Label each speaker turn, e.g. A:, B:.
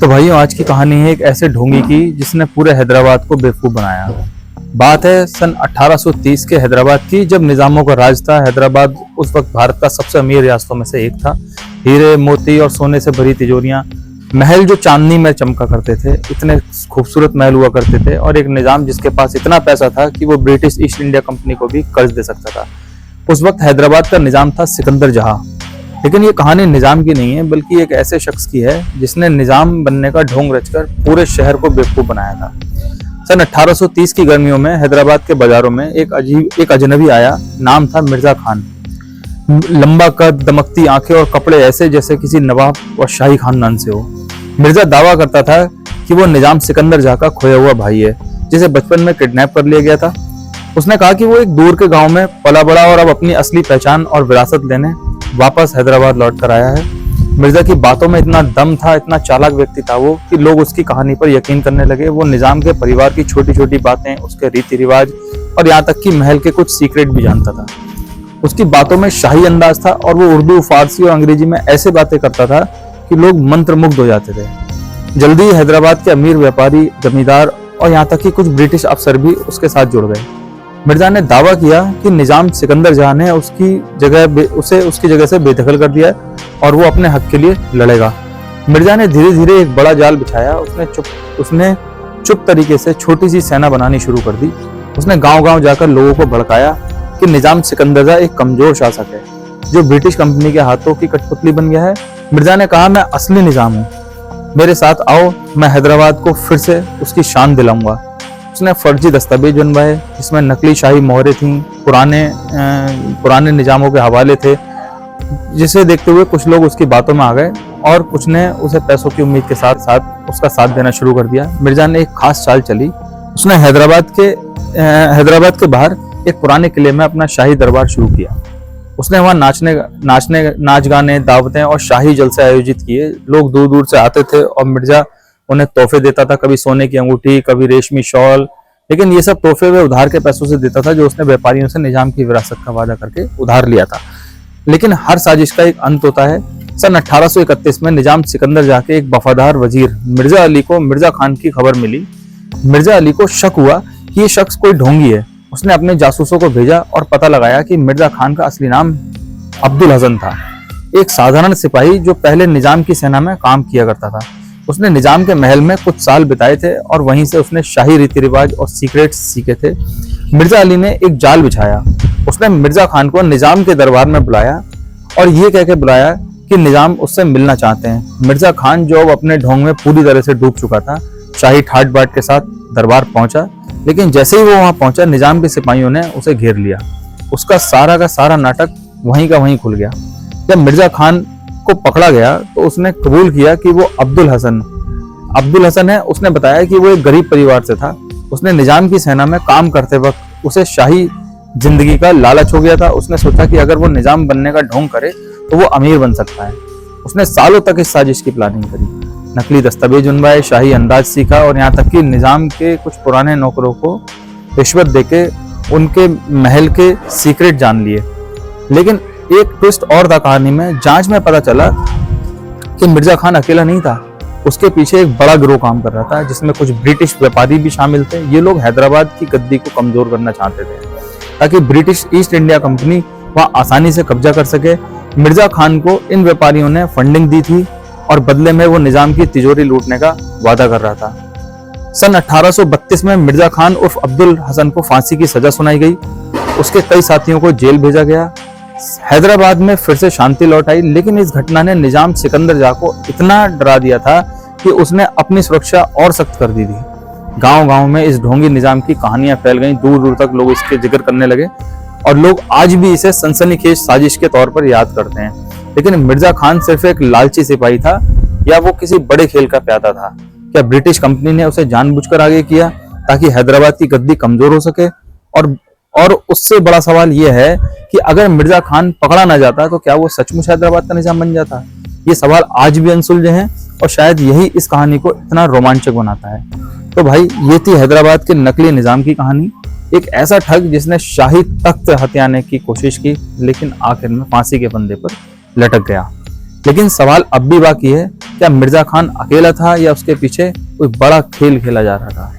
A: तो भाइयों, आज की कहानी है एक ऐसे ढोंगी की जिसने पूरे हैदराबाद को बेवकूफ बनाया। बात है सन 1830 के हैदराबाद की, जब निजामों का राज था। हैदराबाद उस वक्त भारत का सबसे अमीर रियासतों में से एक था। हीरे मोती और सोने से भरी तिजोरियां, महल जो चांदनी में चमका करते थे, इतने खूबसूरत महल हुआ करते थे, और एक निजाम जिसके पास इतना पैसा था कि वो ब्रिटिश ईस्ट इंडिया कंपनी को भी कर्ज दे सकता था। उस वक्त हैदराबाद का निजाम था सिकंदर जहां। लेकिन ये कहानी निजाम की नहीं है, बल्कि एक ऐसे शख्स की है जिसने निजाम बनने का ढोंग रचकर पूरे शहर को बेवकूफ बनाया था। सन 1830 की गर्मियों में हैदराबाद के बाजारों में एक अजनबी आया। नाम था मिर्जा खान। लंबा कद, दमकती आंखें और कपड़े ऐसे जैसे किसी नवाब और शाही खानदान से हो। मिर्जा दावा करता था कि वो निजाम सिकंदर जहां का खोया हुआ भाई है, जिसे बचपन में किडनैप कर लिया गया था। उसने कहा कि वो एक दूर के गांव में पला बड़ा और अब अपनी असली पहचान और विरासत लेने वापस हैदराबाद लौट कर आया है। मिर्जा की बातों में इतना दम था, इतना चालाक व्यक्ति था वो, कि लोग उसकी कहानी पर यकीन करने लगे। वो निजाम के परिवार की छोटी छोटी बातें, उसके रीति रिवाज और यहाँ तक कि महल के कुछ सीक्रेट भी जानता था। उसकी बातों में शाही अंदाज था और वो उर्दू, फारसी और अंग्रेजी में ऐसे बातें करता था कि लोग मंत्रमुग्ध हो जाते थे। जल्दी ही हैदराबाद के अमीर व्यापारी, जमींदार और यहाँ तक कि कुछ ब्रिटिश अफसर भी उसके साथ जुड़ गए। मिर्जा ने दावा किया कि निजाम सिकंदर जहां ने उसकी जगह से बेदखल कर दिया है और वो अपने हक के लिए लड़ेगा। मिर्जा ने धीरे धीरे एक बड़ा जाल बिछाया। उसने चुप तरीके से छोटी सी सेना बनानी शुरू कर दी। उसने गांव-गांव जाकर लोगों को भड़काया कि निजाम सिकंदर जहां एक कमजोर शासक है जो ब्रिटिश कंपनी के हाथों की कठपुतली बन गया है। मिर्जा ने कहा, मैं असली निजाम हूँ, मेरे साथ आओ, मैं हैदराबाद को फिर से उसकी शान दिलाऊंगा। उसने फर्जी दस्तावेज बनवाए जिसमें नकली शाही मोहरें थीं, पुराने निजामों के हवाले थे, जिसे देखते हुए कुछ लोग उसकी बातों में आ गए और कुछ ने उसे पैसों की उम्मीद के साथ साथ उसका साथ देना शुरू कर दिया। मिर्जा ने एक खास चाल चली। उसने हैदराबाद के बाहर एक पुराने किले में अपना शाही दरबार शुरू किया। उसने वहां नाच गाने, दावतें और शाही जलसे आयोजित किए। लोग दूर दूर से आते थे और मिर्जा उन्हें तोहफे देता था, कभी सोने की अंगूठी, कभी रेशमी शॉल। लेकिन ये सब तोहफे वे उधार के पैसों से देता था जो उसने व्यापारियों से निजाम की विरासत का वादा करके उधार लिया था। लेकिन हर साजिश का एक अंत होता है। सन 1831 में निजाम सिकंदर जहां के एक वफादार वजीर मिर्जा अली को मिर्जा खान की खबर मिली। मिर्जा अली को शक हुआ कि ये शख्स कोई ढोंगी है। उसने अपने जासूसों को भेजा और पता लगाया कि मिर्जा खान का असली नाम अब्दुल हसन था, एक साधारण सिपाही जो पहले निजाम की सेना में काम किया करता था। उसने निजाम के महल में कुछ साल बिताए थे और वहीं से उसने शाही रीति रिवाज और सीक्रेट्स सीखे थे। मिर्जा अली ने एक जाल बिछाया। उसने मिर्जा खान को निजाम के दरबार में बुलाया और ये कह के बुलाया कि निजाम उससे मिलना चाहते हैं। मिर्जा खान, जो अब अपने ढोंग में पूरी तरह से डूब चुका था, शाही ठाट बाट के साथ दरबार पहुंचा। लेकिन जैसे ही वो वहां पहुंचा, निजाम के सिपाहियों ने उसे घेर लिया। उसका सारा का सारा नाटक वहीं का वहीं खुल गया। जब मिर्जा खान को पकड़ा गया तो उसने कबूल किया कि वो अब्दुल हसन है। उसने बताया कि वो एक गरीब परिवार से था। उसने निजाम की सेना में काम करते वक्त उसे शाही जिंदगी का लालच हो गया था। उसने सोचा कि अगर वो निजाम बनने का ढोंग करे तो वो अमीर बन सकता है। उसने सालों तक इस साजिश की प्लानिंग करी, नकली दस्तावेज बनवाए, शाही अंदाज सीखा और यहाँ तक कि निजाम के कुछ पुराने नौकरों को रिश्वत देके उनके महल के सीक्रेट जान लिए। लेकिन एक ट्विस्ट और था कहानी में। जांच में पता चला कि मिर्जा खान अकेला नहीं था। उसके पीछे एक बड़ा गिरोह काम कर रहा था जिसमें कुछ ब्रिटिश व्यापारी भी शामिल थे। ये लोग हैदराबाद की गद्दी को कमजोर करना चाहते थे ताकि ब्रिटिश ईस्ट इंडिया कंपनी वहां आसानी से कब्जा कर सके। मिर्जा खान को इन व्यापारियों ने फंडिंग दी थी और बदले में वो निजाम की तिजोरी लूटने का वादा कर रहा था। सन 1832 में मिर्जा खान उर्फ अब्दुल हसन को फांसी की सजा सुनाई गई। उसके कई साथियों को जेल भेजा गया। हैदराबाद में फिर से शांति लौट आई। लेकिन इस घटना ने निजाम सिकंदर जहां को इतना डरा दिया था कि उसने अपनी सुरक्षा और सख्त कर दी थी। गांव-गांव में इस ढोंगी निजाम की कहानियां फैल गईं। दूर दूर तक लोग इसके जिक्र करने लगे और लोग आज भी इसे सनसनीखेज साजिश के तौर पर याद करते हैं। लेकिन मिर्जा खान सिर्फ एक लालची सिपाही था या वो किसी बड़े खेल का प्यादा था? क्या ब्रिटिश कंपनी ने उसे जानबूझकर आगे किया ताकि हैदराबाद की गद्दी कमजोर हो सके? और उससे बड़ा सवाल यह है कि अगर मिर्जा खान पकड़ा ना जाता तो क्या वो सचमुच हैदराबाद का निजाम बन जाता? ये सवाल आज भी अनसुलझे हैं और शायद यही इस कहानी को इतना रोमांचक बनाता है। तो भाई, ये थी हैदराबाद के नकली निजाम की कहानी। एक ऐसा ठग जिसने शाही तख्त हथियाने की कोशिश की, लेकिन आखिर में फांसी के फंदे पर लटक गया। लेकिन सवाल अब भी बाकी है क्या मिर्जा खान अकेला था या उसके पीछे कोई बड़ा खेल खेला जा रहा था?